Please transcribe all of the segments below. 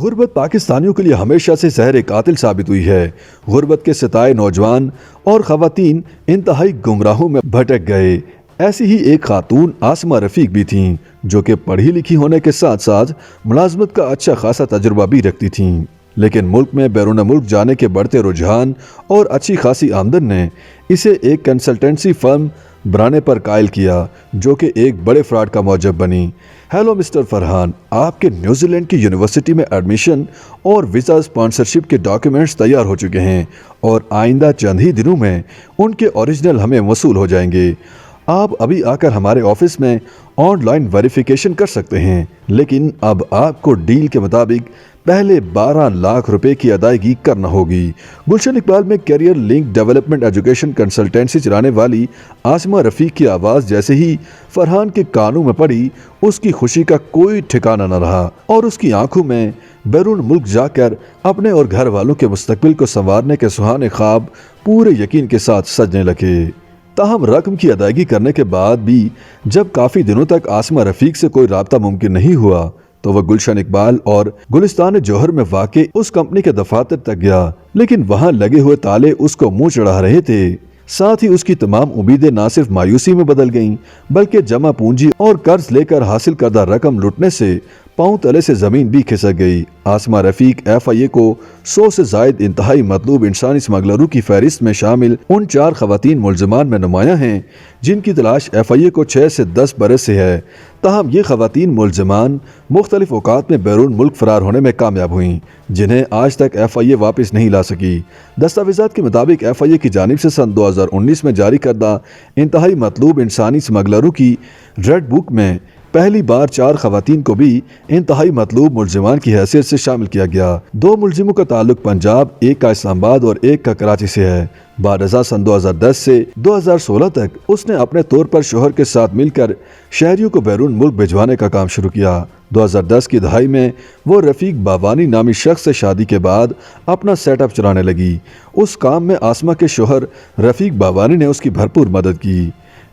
غربت پاکستانیوں کے لیے ہمیشہ سے زہر قاتل ثابت ہوئی ہے۔ غربت کے ستائے نوجوان اور خواتین انتہائی گمراہوں میں بھٹک گئے۔ ایسی ہی ایک خاتون آسمہ رفیق بھی تھیں، جو کہ پڑھی لکھی ہونے کے ساتھ ساتھ ملازمت کا اچھا خاصا تجربہ بھی رکھتی تھیں، لیکن ملک میں بیرون ملک جانے کے بڑھتے رجحان اور اچھی خاصی آمدن نے اسے ایک کنسلٹنسی فرم بنانے پر قائل کیا، جو کہ ایک بڑے فراڈ کا موجب بنی۔ ہیلو مسٹر فرحان، آپ کے نیوزی لینڈ کی یونیورسٹی میں ایڈمیشن اور ویزا اسپانسرشپ کے ڈاکیومنٹس تیار ہو چکے ہیں اور آئندہ چند ہی دنوں میں ان کے اوریجنل ہمیں موصول ہو جائیں گے۔ آپ ابھی آ کر ہمارے آفس میں آن لائن ویریفیکیشن کر سکتے ہیں، لیکن اب آپ کو ڈیل کے مطابق پہلے 12 لاکھ روپے کی ادائیگی کرنا ہوگی۔ گلشن اقبال میں career link development education consultancy چلانے والی آسمہ رفیق کی آواز جیسے ہی فرحان کے کانوں میں پڑی، اس کی خوشی کا کوئی ٹھکانہ نہ رہا اور اس کی آنکھوں میں بیرون ملک جا کر اپنے اور گھر والوں کے مستقبل کو سنوارنے کے سہانے خواب پورے یقین کے ساتھ سجنے لگے۔ تاہم رقم کی ادائیگی کرنے کے بعد بھی جب کافی دنوں تک آسمہ رفیق سے کوئی رابطہ ممکن نہیں ہوا تو وہ گلشن اقبال اور گلستان جوہر میں واقع اس کمپنی کے دفاتر تک گیا، لیکن وہاں لگے ہوئے تالے اس کو منہ چڑھا رہے تھے۔ ساتھ ہی اس کی تمام امیدیں نہ صرف مایوسی میں بدل گئیں بلکہ جمع پونجی اور قرض لے کر حاصل کردہ رقم لٹنے سے پاؤں تلے سے زمین بھی کھسک گئی۔ آسمہ رفیق FIA کو 100 سے زائد انتہائی مطلوب انسانی اسمگلروں کی فہرست میں شامل ان 4 خواتین ملزمان میں نمایاں ہیں جن کی تلاش FIA کو 6 سے 10 برس سے ہے۔ تاہم یہ خواتین ملزمان مختلف اوقات میں بیرون ملک فرار ہونے میں کامیاب ہوئیں، جنہیں آج تک FIA واپس نہیں لا سکی۔ دستاویزات کے مطابق FIA کی جانب سے سن 2019 میں جاری کردہ انتہائی مطلوب انسانی اسمگلروں کی ریڈ بک میں پہلی بار 4 خواتین کو بھی انتہائی مطلوب ملزمان کی حیثیت سے شامل کیا گیا۔ 2 ملزموں کا تعلق پنجاب، ایک کا اسلام آباد اور ایک کا کراچی سے ہے۔ بعد ازاں سن 2010 سے 2016 تک اس نے اپنے طور پر شوہر کے ساتھ مل کر شہریوں کو بیرون ملک بھجوانے کا کام شروع کیا۔ 2010 کی دہائی میں وہ رفیق باوانی نامی شخص سے شادی کے بعد اپنا سیٹ اپ چلانے لگی۔ اس کام میں آسمہ کے شوہر رفیق باوانی نے اس کی بھرپور مدد کی۔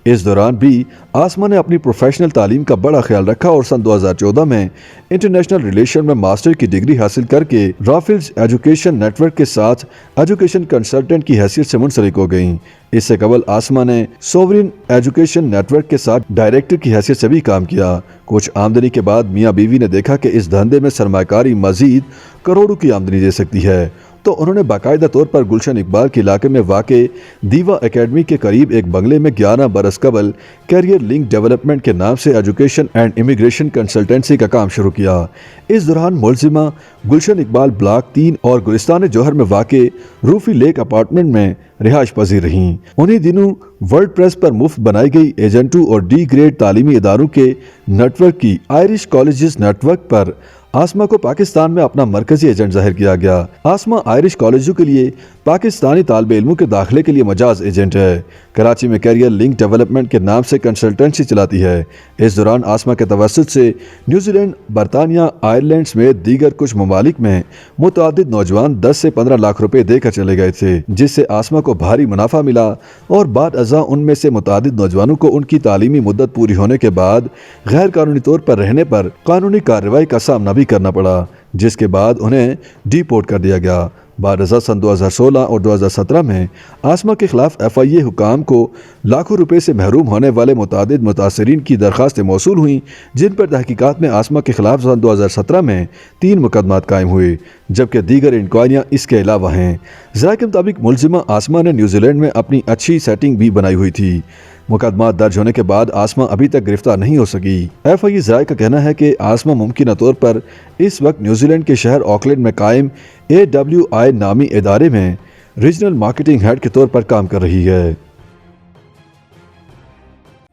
اس دوران بھی آسمہ نے اپنی پروفیشنل تعلیم کا بڑا خیال رکھا اور سن 2014 میں انٹرنیشنل ریلیشن میں ماسٹر کی ڈگری حاصل کر کے رافلز ایجوکیشن نیٹ ورک کے ساتھ ایجوکیشن کنسلٹنٹ کی حیثیت سے منسلک ہو گئیں۔ اس سے قبل آسمہ نے سوورین ایجوکیشن نیٹ ورک کے ساتھ ڈائریکٹر کی حیثیت سے بھی کام کیا۔ کچھ آمدنی کے بعد میاں بیوی نے دیکھا کہ اس دھندے میں سرمایہ کاری مزید کروڑوں کی آمدنی دے سکتی ہے، تو انہوں نے باقاعدہ طور پر گلشن اقبال کے علاقے میں واقع دیوا اکیڈمی کے قریب ایک بنگلے میں 11 برس قبل کیریئر لنک ڈیولپمنٹ کے نام سے ایجوکیشن اینڈ امیگریشن کنسلٹنسی کا کام شروع کیا۔ اس دوران ملزمہ گلشن اقبال بلاک 3 اور گلستان جوہر میں واقع روفی لیک اپارٹمنٹ میں رہائش پذیر رہیں۔ انہی دنوں ورلڈ پریس پر مفت بنائی گئی ایجنٹوں اور ڈی گریڈ تعلیمی اداروں کے نیٹ ورک کی آئرش کالجز نیٹ ورک پر آسمہ کو پاکستان میں اپنا مرکزی ایجنٹ ظاہر کیا گیا۔ آسمہ آئرش کالجوں کے لیے پاکستانی طالب علموں کے داخلے کے لیے مجاز ایجنٹ ہے۔ کراچی میں کیریئر لنک ڈیولپمنٹ کے نام سے کنسلٹنسی چلاتی ہے۔ اس دوران آسمہ کے توسط سے نیوزی لینڈ، برطانیہ، آئرلینڈ سمیت دیگر کچھ ممالک میں متعدد نوجوان 10 سے 15 لاکھ روپے دے کر چلے گئے تھے، جس سے آسمہ کو بھاری منافع ملا اور بعد ازاں ان میں سے متعدد نوجوانوں کو ان کی تعلیمی مدت پوری ہونے کے بعد غیر قانونی طور پر رہنے پر قانونی کارروائی کا سامنا بھی کرنا پڑا، جس کے بعد انہیں ڈی پورٹ کر دیا گیا۔ بعد ازاں سن 2016 اور 2017 میں آسمہ کے خلاف FIA حکام کو لاکھوں روپے سے محروم ہونے والے متعدد متاثرین کی درخواستیں موصول ہوئیں، جن پر تحقیقات میں آسمہ کے خلاف سن 2017 میں 3 مقدمات قائم ہوئے، جبکہ دیگر انکوائریاں اس کے علاوہ ہیں۔ ذرائع کے مطابق ملزمہ آسمہ نے نیوزی لینڈ میں اپنی اچھی سیٹنگ بھی بنائی ہوئی تھی۔ مقدمات درج ہونے کے بعد آسمہ ابھی تک گرفتار نہیں ہو سکی۔ FIA ذرائع کا کہنا ہے کہ آسمہ ممکنہ طور پر اس وقت نیوزی لینڈ کے شہر آکلینڈ میں قائم AWI نامی ادارے میں ریجنل مارکیٹنگ ہیڈ کے طور پر کام کر رہی ہے۔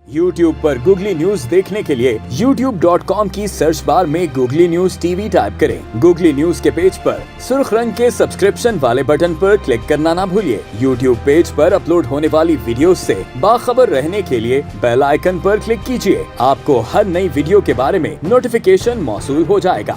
YouTube پر گوگلی نیوز دیکھنے کے لیے youtube.com کی سرچ بار میں گوگلی نیوز TV ٹائپ کریں۔ گوگلی نیوز کے پیج پر سرخ رنگ کے سبسکرپشن والے بٹن پر کلک کرنا نہ بھولیے۔ YouTube پیج پر اپلوڈ ہونے والی ویڈیوز سے باخبر رہنے کے لیے بیل آئیکن پر کلک کیجیے۔ آپ کو ہر نئی ویڈیو کے بارے میں نوٹیفیکیشن موصول ہو جائے گا۔